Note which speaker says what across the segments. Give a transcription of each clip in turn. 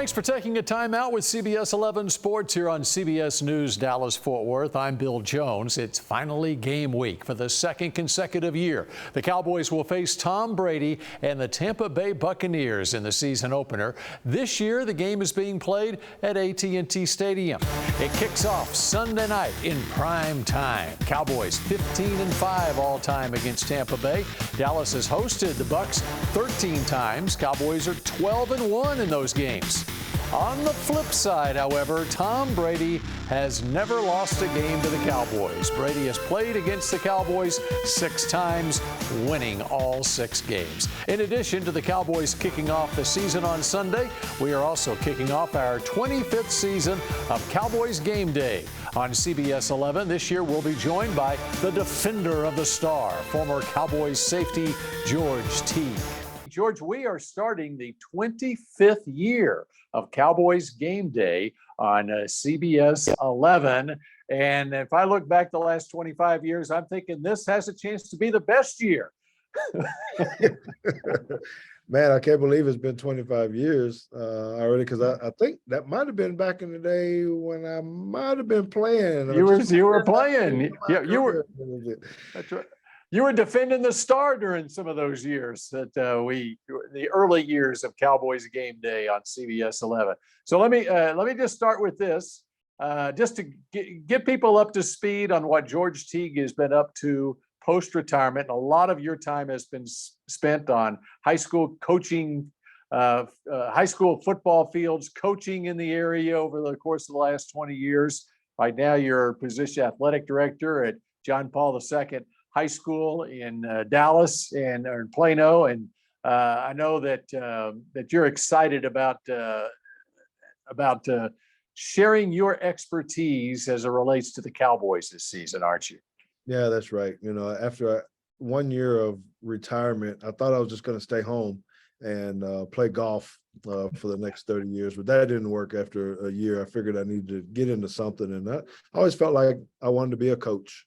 Speaker 1: Thanks for taking a time out with CBS 11 Sports here on CBS News Dallas-Fort Worth. I'm Bill Jones. It's finally game week for the second consecutive year. The Cowboys will face Tom Brady and the Tampa Bay Buccaneers in the season opener. This year, the game is being played at AT&T Stadium. It kicks off Sunday night in prime time. Cowboys 15-5 all-time against Tampa Bay. Dallas has hosted the Bucs 13 times. Cowboys are 12-1 in those games. On the flip side, however, Tom Brady has never lost a game to the Cowboys. Brady has played against the Cowboys 6 times, winning all 6 games. In addition to the Cowboys kicking off the season on Sunday, we are also kicking off our 25th season of Cowboys Game Day. On CBS 11 this year, we'll be joined by the defender of the star, former Cowboys safety George Teague. George, we are starting the 25th year of Cowboys Game Day on CBS 11. And if I look back the last 25 years, I'm thinking this has a chance to be the best year.
Speaker 2: Man, I can't believe it's been 25 years already, because I think that might have been back in the day when I might have been playing.
Speaker 1: You were playing. Yeah, you were. That's right. You were defending the star during some of those years the early years of Cowboys Game Day on CBS 11. So let me just start with this, just to get people up to speed on what George Teague has been up to post-retirement. A lot of your time has been spent on high school coaching, high school football fields, coaching in the area over the course of the last 20 years. Right now, you're position athletic director at John Paul II High School in Dallas and or in Plano, and I know that that you're excited about sharing your expertise as it relates to the Cowboys this season, aren't you?
Speaker 2: Yeah, that's right. You know, after 1 year of retirement, I thought I was just going to stay home and play golf for the next 30 years, but that didn't work. After a year, I figured I needed to get into something, and I always felt like I wanted to be a coach.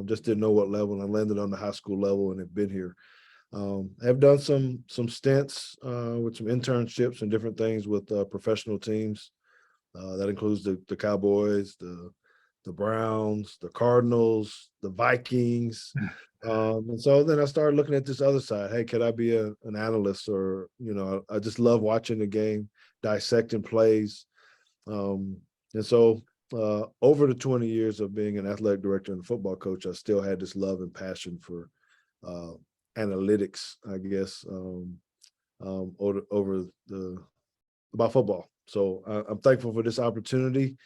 Speaker 2: Just didn't know what level. I landed on the high school level and have been here. I've done some stints with some internships and different things with professional teams. That includes the Cowboys, the Browns, the Cardinals, the Vikings. And so then I started looking at this other side. Hey, could I be an analyst? Or, you know, I just love watching the game, dissecting plays. And so over the 20 years of being an athletic director and a football coach, I still had this love and passion for analytics, I guess, about football. So I'm thankful for this opportunity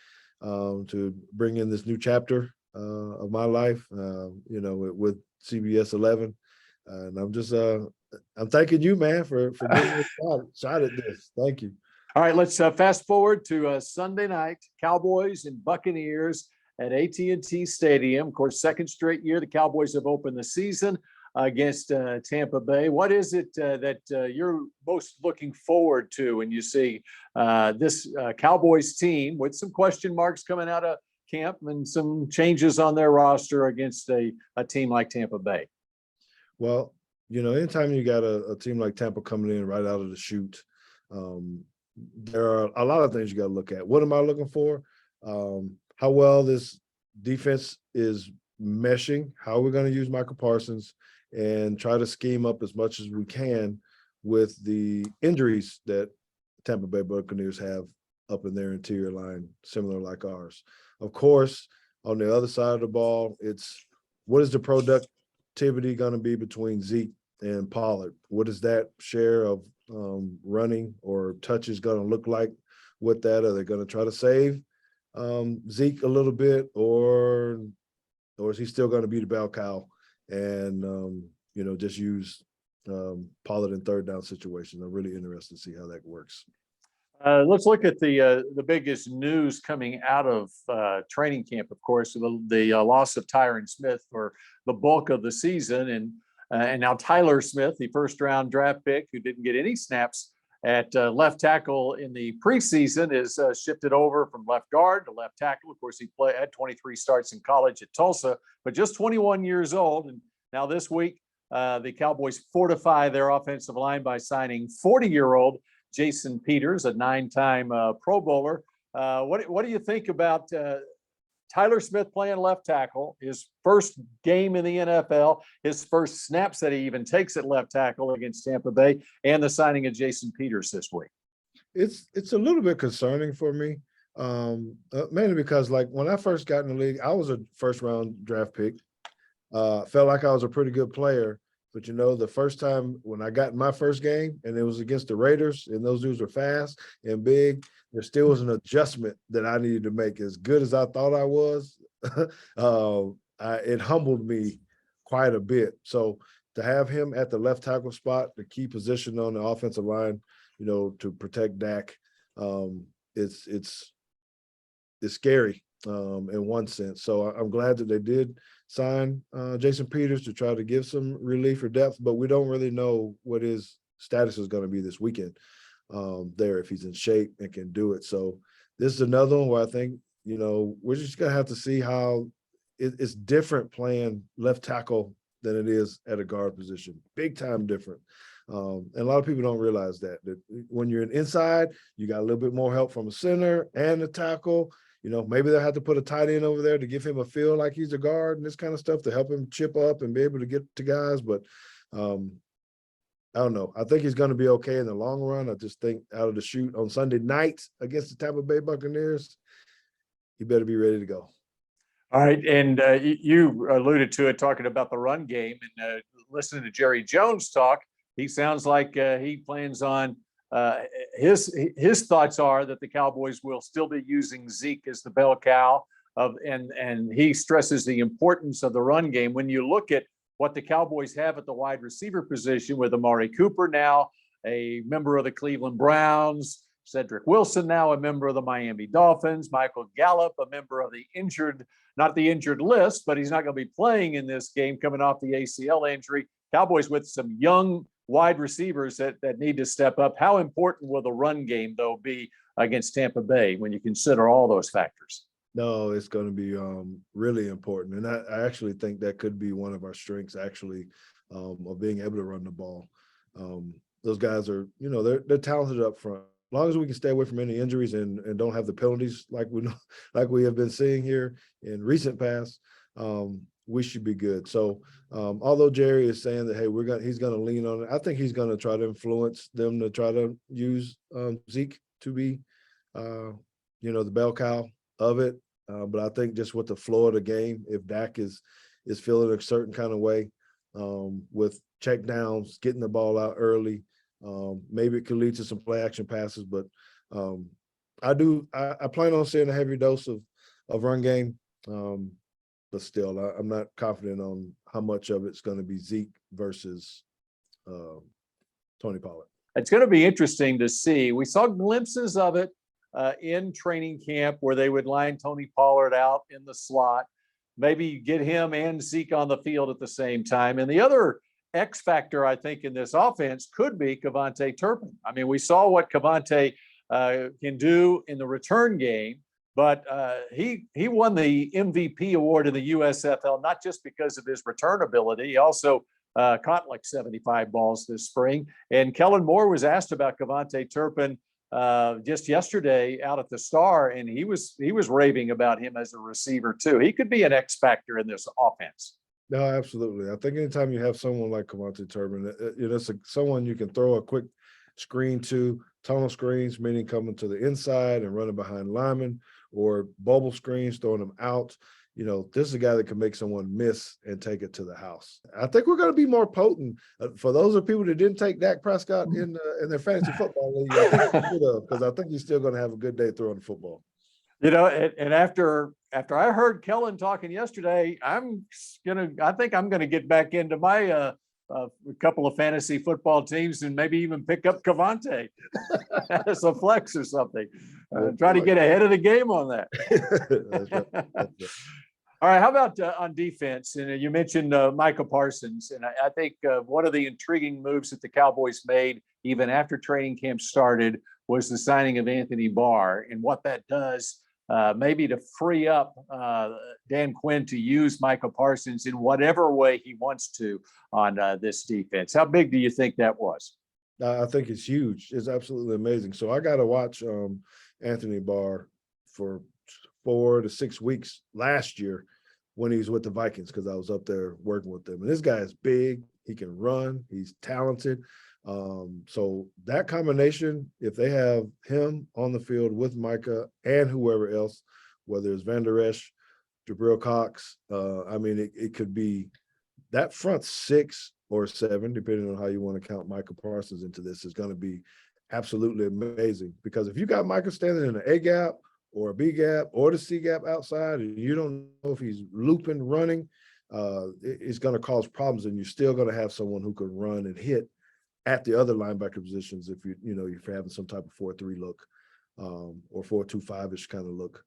Speaker 2: to bring in this new chapter of my life, you know, with CBS 11. And I'm thanking you, man, for giving me a shot at this. Thank you.
Speaker 1: All right, let's fast forward to Sunday night, Cowboys and Buccaneers at AT&T Stadium. Of course, second straight year the Cowboys have opened the season against Tampa Bay. What is it that you're most looking forward to when you see this Cowboys team with some question marks coming out of camp and some changes on their roster against a team like Tampa Bay?
Speaker 2: Well, you know, anytime you got a team like Tampa coming in right out of the chute, there are a lot of things you got to look at. What am I looking for? How well this defense is meshing, how we're going to use Michael Parsons, and try to scheme up as much as we can with the injuries that Tampa Bay Buccaneers have up in their interior line, similar like ours. Of course, on the other side of the ball, it's what is the productivity going to be between Zeke and Pollard? What is that share of running or touches going to look like with that? Are they going to try to save Zeke a little bit, or is he still going to be the bell cow and you know, just use Pollard in third down situations? I'm really interested to see how that works.
Speaker 1: Let's look at the biggest news coming out of training camp. Of course, the loss of Tyron Smith for the bulk of the season, and now Tyler Smith, the first-round draft pick who didn't get any snaps at left tackle in the preseason, is shifted over from left guard to left tackle. Of course, he had 23 starts in college at Tulsa, but just 21 years old. And now this week, the Cowboys fortify their offensive line by signing 40-year-old Jason Peters, a 9-time Pro Bowler. What do you think about Tyler Smith playing left tackle, his first game in the NFL, his first snaps that he even takes at left tackle against Tampa Bay, and the signing of Jason Peters this week?
Speaker 2: It's a little bit concerning for me, mainly because like when I first got in the league, I was a first round draft pick. Felt like I was a pretty good player, but the first time when I got in my first game and it was against the Raiders and those dudes were fast and big, there still was an adjustment that I needed to make. As good as I thought I was, it humbled me quite a bit. So to have him at the left tackle spot, the key position on the offensive line, to protect Dak, it's scary in one sense. So I'm glad that they did sign Jason Peters to try to give some relief or depth, but we don't really know what his status is going to be this weekend there, if he's in shape and can do it. So this is another one where I think, we're just going to have to see how it's different playing left tackle than it is at a guard position. Big time different. And a lot of people don't realize that when you're an inside, you got a little bit more help from a center and a tackle. Maybe they'll have to put a tight end over there to give him a feel like he's a guard and this kind of stuff to help him chip up and be able to get to guys. But I don't know. I think he's going to be okay in the long run. I just think out of the chute on Sunday night against the Tampa Bay Buccaneers, he better be ready to go.
Speaker 1: All right. And you alluded to it, talking about the run game, and listening to Jerry Jones talk, he sounds like he plans on his thoughts are that the Cowboys will still be using Zeke as the bell cow and he stresses the importance of the run game. When you look at what the Cowboys have at the wide receiver position, with Amari Cooper now a member of the Cleveland Browns, Cedric Wilson now a member of the Miami Dolphins, Michael Gallup a member of the injured, not the injured list, but he's not going to be playing in this game coming off the ACL injury. Cowboys with some young wide receivers that need to step up. How important will the run game, though, be against Tampa Bay when you consider all those factors?
Speaker 2: No, it's going to be really important. And I actually think that could be one of our strengths, actually, of being able to run the ball. Those guys are, they're talented up front. As long as we can stay away from any injuries and don't have the penalties like we have been seeing here in recent past, we should be good. So although Jerry is saying that, hey, he's going to lean on it, I think he's going to try to influence them to try to use Zeke to be, the bell cow of it. But I think just with the flow of the game, if Dak is feeling a certain kind of way with check downs, getting the ball out early, maybe it could lead to some play action passes. But I plan on seeing a heavy dose of run game. But still, I'm not confident on how much of it's going to be Zeke versus Tony Pollard.
Speaker 1: It's going to be interesting to see. We saw glimpses of it in training camp where they would line Tony Pollard out in the slot, maybe get him and Zeke on the field at the same time. And the other X factor, I think, in this offense could be Kevontae Turpin. I mean, we saw what Kevontae can do in the return game, but he won the MVP award in the USFL, not just because of his return ability. He also caught like 75 balls this spring. And Kellen Moore was asked about Kevontae Turpin just yesterday out at the Star, and he was raving about him as a receiver too. He could be an X factor in this offense.
Speaker 2: No, absolutely. I think anytime you have someone like Kevontae Turpin, it's someone you can throw a quick screen to, tunnel screens, meaning coming to the inside and running behind linemen, or bubble screens, throwing them out. This is a guy that can make someone miss and take it to the house. I think we're going to be more potent. For those of people that didn't take Dak Prescott in their fantasy football league, I think because I think he's still going to have a good day throwing the football.
Speaker 1: And after I heard Kellen talking yesterday, I think I'm gonna get back into my a couple of fantasy football teams and maybe even pick up Kevontae as a flex or something. Try to get ahead of the game on that.
Speaker 2: That's right. That's right.
Speaker 1: All right, how about on defense? And you mentioned Micah Parsons, and I think one of the intriguing moves that the Cowboys made even after training camp started was the signing of Anthony Barr, and what that does maybe to free up Dan Quinn to use Micah Parsons in whatever way he wants to on this defense. How big do you think that was?
Speaker 2: I think it's huge. It's absolutely amazing. So I got to watch Anthony Barr for 4 to 6 weeks last year when he was with the Vikings, because I was up there working with them. And this guy is big. He can run. He's talented. So that combination, if they have him on the field with Micah and whoever else, whether it's Van Der Esch, Jabril Cox, I mean, it could be that front 6 or 7, depending on how you want to count Micah Parsons into this, is going to be absolutely amazing. Because if you got Micah standing in an A gap or a B gap or the C gap outside, and you don't know if he's looping, running, it's going to cause problems, and you're still going to have someone who can run and hit at the other linebacker positions if if you're having some type of 4-3 look or 4-2-5-ish kind of look.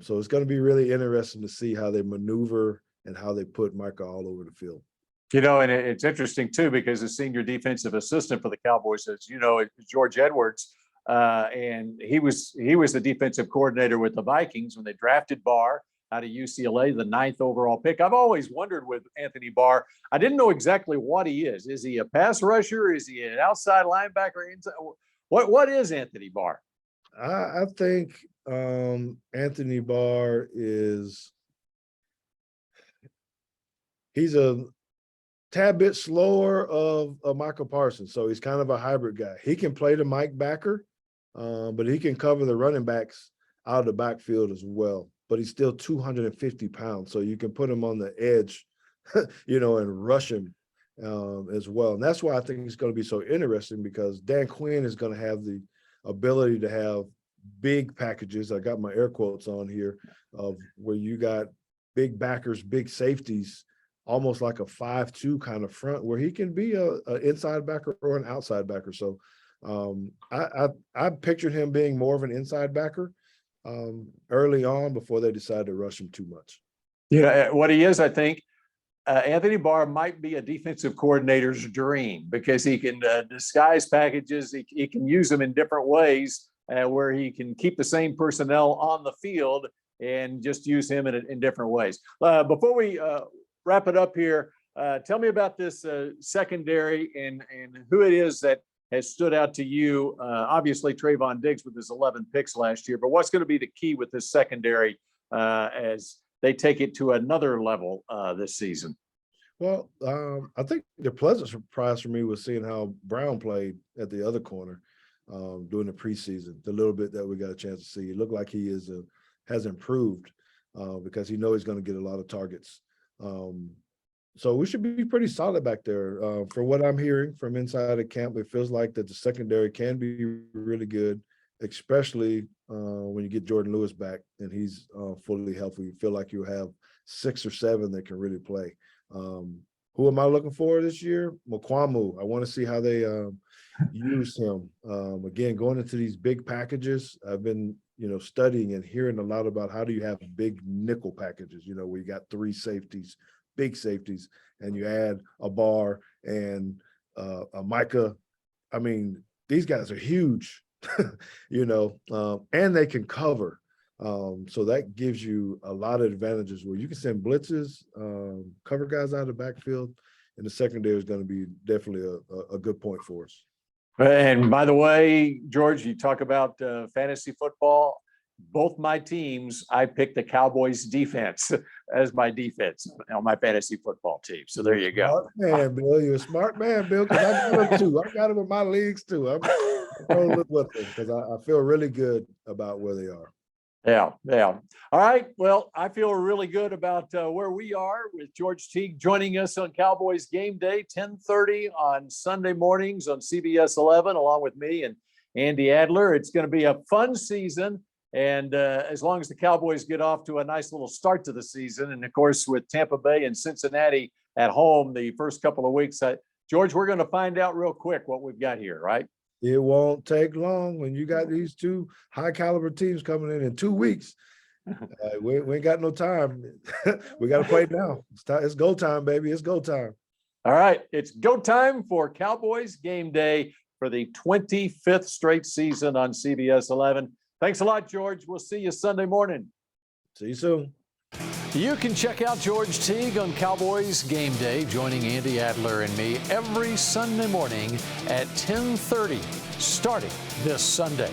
Speaker 2: So it's going to be really interesting to see how they maneuver and how they put Micah all over the field.
Speaker 3: And it's interesting too, because the senior defensive assistant for the Cowboys, as you know, is George Edwards, and he was the defensive coordinator with the Vikings when they drafted Barr out of UCLA, the 9th overall pick. I've always wondered with Anthony Barr, I didn't know exactly what he is. Is he a pass rusher? Is he an outside linebacker? What is Anthony Barr?
Speaker 2: I think Anthony Barr he's a tad bit slower of Michael Parsons. So he's kind of a hybrid guy. He can play the Mike backer, but he can cover the running backs out of the backfield as well. But he's still 250 pounds. So you can put him on the edge, and rush him as well. And that's why I think it's going to be so interesting, because Dan Quinn is going to have the ability to have big packages. I got my air quotes on here of where you got big backers, big safeties, almost like a 5-2 kind of front, where he can be a inside backer or an outside backer. So I pictured him being more of an inside backer early on before they decided to rush him too much.
Speaker 3: What he is, I think, Anthony Barr might be a defensive coordinator's dream, because he can disguise packages. He can use them in different ways, where he can keep the same personnel on the field and just use him in different ways. Before we wrap it up here, tell me about this secondary and who it is that has stood out to you. Obviously, Trayvon Diggs with his 11 picks last year, but what's going to be the key with this secondary as they take it to another level this season?
Speaker 2: Well, I think the pleasant surprise for me was seeing how Brown played at the other corner during the preseason. The little bit that we got a chance to see, it looked like he has improved because he knows he's going to get a lot of targets. So we should be pretty solid back there. For what I'm hearing from inside the camp, it feels like that the secondary can be really good, especially when you get Jordan Lewis back and he's fully healthy. You feel like you have 6 or 7 that can really play. Who am I looking for this year? Mukwamu. I want to see how they use him. Again, going into these big packages, I've been studying and hearing a lot about how do you have big nickel packages, where you got 3 safeties, big safeties, and you add a Barr and a Micah. I mean, these guys are huge, and they can cover. So that gives you a lot of advantages where you can send blitzes, cover guys out of the backfield, and the secondary is going to be definitely a good point for us.
Speaker 3: And by the way, George, you talk about fantasy football. Both my teams, I picked the Cowboys defense as my defense on my fantasy football team. So there you go.
Speaker 2: Smart man, Bill. You're a smart man, Bill, because I got them too. I got them in my leagues too. I'm rolling with them because I feel really good about where they are.
Speaker 3: Yeah. All right. Well, I feel really good about where we are with George Teague joining us on Cowboys Game Day, 10:30 on Sunday mornings on CBS 11, along with me and Andy Adler. It's going to be a fun season. And as long as the Cowboys get off to a nice little start to the season, and of course, with Tampa Bay and Cincinnati at home the first couple of weeks, George, we're going to find out real quick what we've got here, right?
Speaker 2: It won't take long when you got these 2 high caliber teams coming in 2 weeks. We ain't got no time. We got to play now. It's go time, baby. It's go time.
Speaker 3: All right. It's go time for Cowboys Game Day for the 25th straight season on CBS 11. Thanks a lot, George. We'll see you Sunday morning.
Speaker 2: See you soon.
Speaker 1: You can check out George Teague on Cowboys Game Day, joining Andy Adler and me every Sunday morning at 10:30, starting this Sunday.